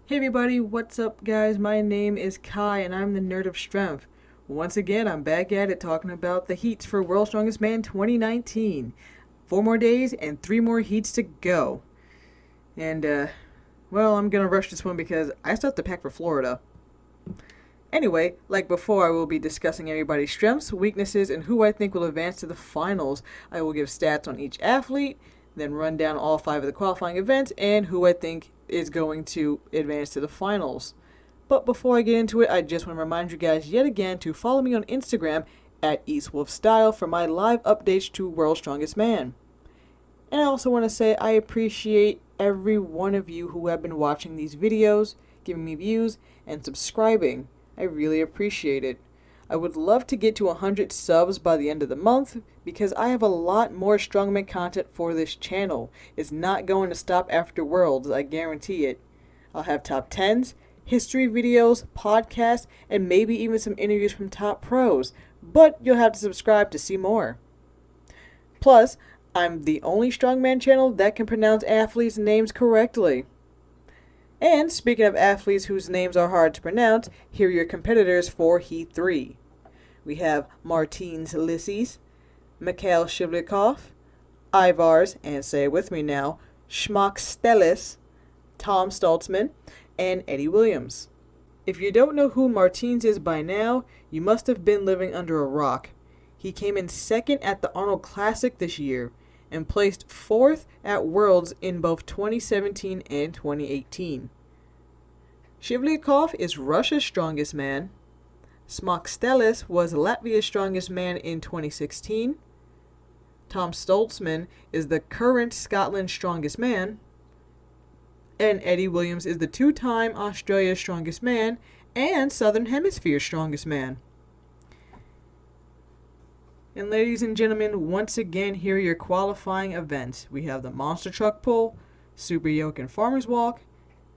Hey everybody, what's up guys? My name is Kai and I'm the Nerd of Strength. Once again, I'm back at it talking about the heats for World's Strongest Man 2019. 4 more days and 3 more heats to go. And, well, I'm gonna rush this one because I still have to pack for Florida. Anyway, like before, I will be discussing everybody's strengths, weaknesses, and who I think will advance to the finals. I will give stats on each athlete, then run down all 5 of the qualifying events, and who I think is going to advance to the finals. But before I get into it, I just want to remind you guys yet again to follow me on Instagram at EastWolfStyle for my live updates to World's Strongest Man. And I also want to say I appreciate every one of you who have been watching these videos, giving me views, and subscribing. I really appreciate it. I would love to get to 100 subs by the end of the month because I have a lot more strongman content for this channel. It's not going to stop after Worlds, I guarantee it. I'll have top 10s, history videos, podcasts, and maybe even some interviews from top pros, but you'll have to subscribe to see more. Plus, I'm the only strongman channel that can pronounce athletes' names correctly. And speaking of athletes whose names are hard to pronounce, here are your competitors for Heat 3. We have Martins Licis, Mikhail Shivlyakov, Aivars, and say it with me now, Šmaukstelis, Tom Stoltman, and Eddie Williams. If you don't know who Martins is by now, you must have been living under a rock. He came in second at the Arnold Classic this year, and placed 4th at Worlds in both 2017 and 2018. Shivlyakov is Russia's strongest man. Šmaukstelis was Latvia's strongest man in 2016. Tom Stoltman is the current Scotland's strongest man. And Eddie Williams is the 2-time Australia's strongest man and Southern Hemisphere's strongest man. And ladies and gentlemen, once again, here are your qualifying events. We have the monster truck pull, super yoke and farmer's walk,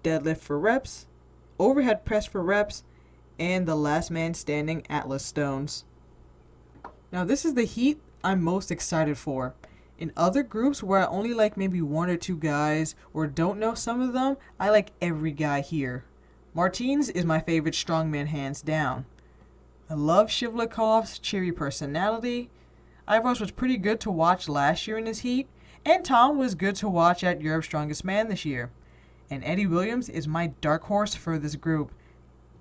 deadlift for reps, overhead press for reps, and the last man standing Atlas stones. Now this is the heat I'm most excited for. In other groups where I only like maybe 1 or 2 guys or don't know some of them, I like every guy here. Martins is my favorite strongman hands down. I love Shivlyakov's cheery personality. Aivars was pretty good to watch last year in his heat, and Tom was good to watch at Europe's Strongest Man this year. And Eddie Williams is my dark horse for this group.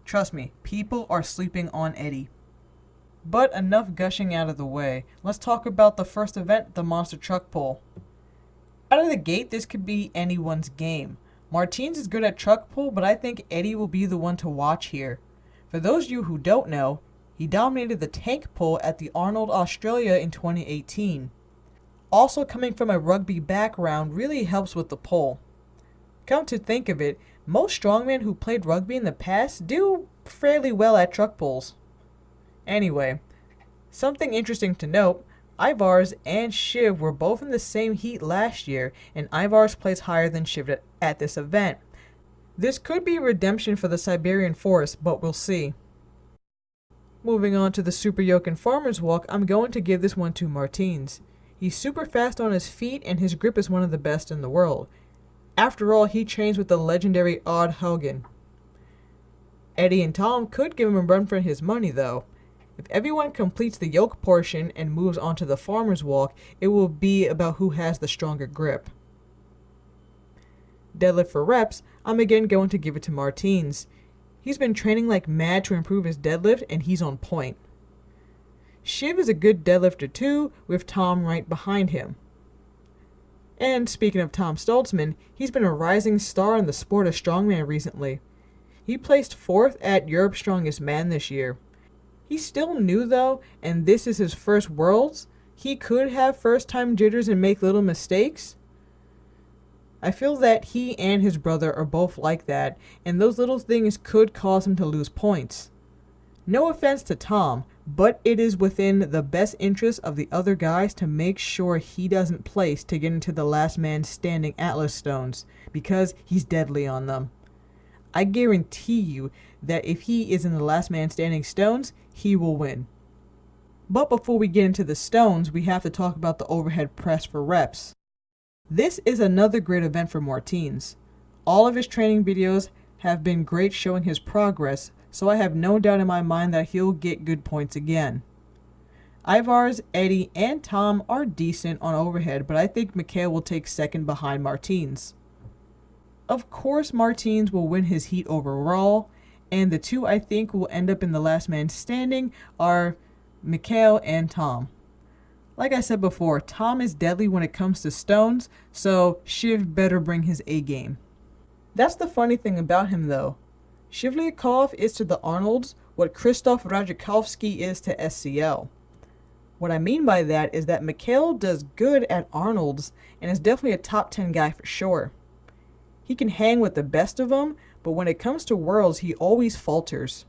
Trust me, people are sleeping on Eddie. But enough gushing out of the way. Let's talk about the first event, the monster truck pull. Out of the gate, this could be anyone's game. Martins is good at truck pull, but I think Eddie will be the one to watch here. For those of you who don't know, he dominated the tank pull at the Arnold Australia in 2018. Also coming from a rugby background really helps with the pull. Come to think of it, most strongmen who played rugby in the past do fairly well at truck pulls. Anyway, something interesting to note, Aivars and Shiv were both in the same heat last year, and Aivars plays higher than Shiv at this event. This could be redemption for the Siberian Forest, but we'll see. Moving on to the super yoke and farmer's walk, I'm going to give this one to Martins. He's super fast on his feet and his grip is one of the best in the world. After all, he trains with the legendary Odd Hogan. Eddie and Tom could give him a run for his money though. If everyone completes the yoke portion and moves on to the farmer's walk, it will be about who has the stronger grip. Deadlift for reps, I'm again going to give it to Martins. He's been training like mad to improve his deadlift, and he's on point. Shiv is a good deadlifter too, with Tom right behind him. And speaking of Tom Stoltman, he's been a rising star in the sport of strongman recently. He placed 4th at Europe's Strongest Man this year. He's still new though, and this is his first Worlds. He could have first-time jitters and make little mistakes. I feel that he and his brother are both like that, and those little things could cause him to lose points. No offense to Tom, but it is within the best interest of the other guys to make sure he doesn't place to get into the last man standing Atlas stones, because he's deadly on them. I guarantee you that if he is in the last man standing stones, he will win. But before we get into the stones, we have to talk about the overhead press for reps. This is another great event for Martins. All of his training videos have been great showing his progress, so I have no doubt in my mind that he'll get good points again. Aivars, Eddie, and Tom are decent on overhead, but I think Mikhail will take second behind Martins. Of course, Martins will win his heat overall, and the two I think will end up in the last man standing are Mikhail and Tom. Like I said before, Tom is deadly when it comes to stones, so Shiv better bring his A game. That's the funny thing about him though. Shivlyakov is to the Arnolds what Krzysztof Radzikowski is to SCL. What I mean by that is that Mikhail does good at Arnold's and is definitely a top 10 guy for sure. He can hang with the best of them, but when it comes to Worlds, he always falters.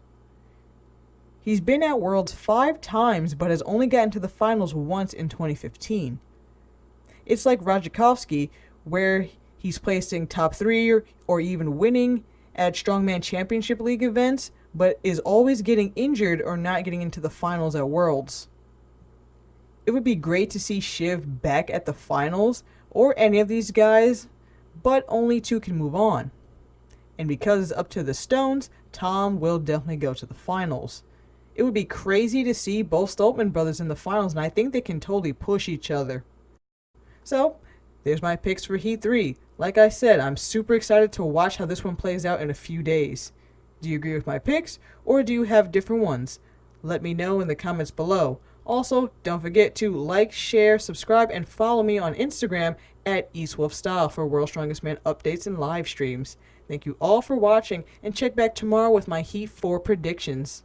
He's been at Worlds 5 times, but has only gotten to the finals once in 2015. It's like Radzikowski, where he's placing top 3 or even winning at Strongman Championship League events, but is always getting injured or not getting into the finals at Worlds. It would be great to see Shiv back at the finals, or any of these guys, but only 2 can move on. And because it's up to the stones, Tom will definitely go to the finals. It would be crazy to see both Stoltman brothers in the finals, and I think they can totally push each other. So, there's my picks for Heat 3. Like I said, I'm super excited to watch how this one plays out in a few days. Do you agree with my picks, or do you have different ones? Let me know in the comments below. Also, don't forget to like, share, subscribe, and follow me on Instagram at EastWolfStyle for World's Strongest Man updates and live streams. Thank you all for watching, and check back tomorrow with my Heat 4 predictions.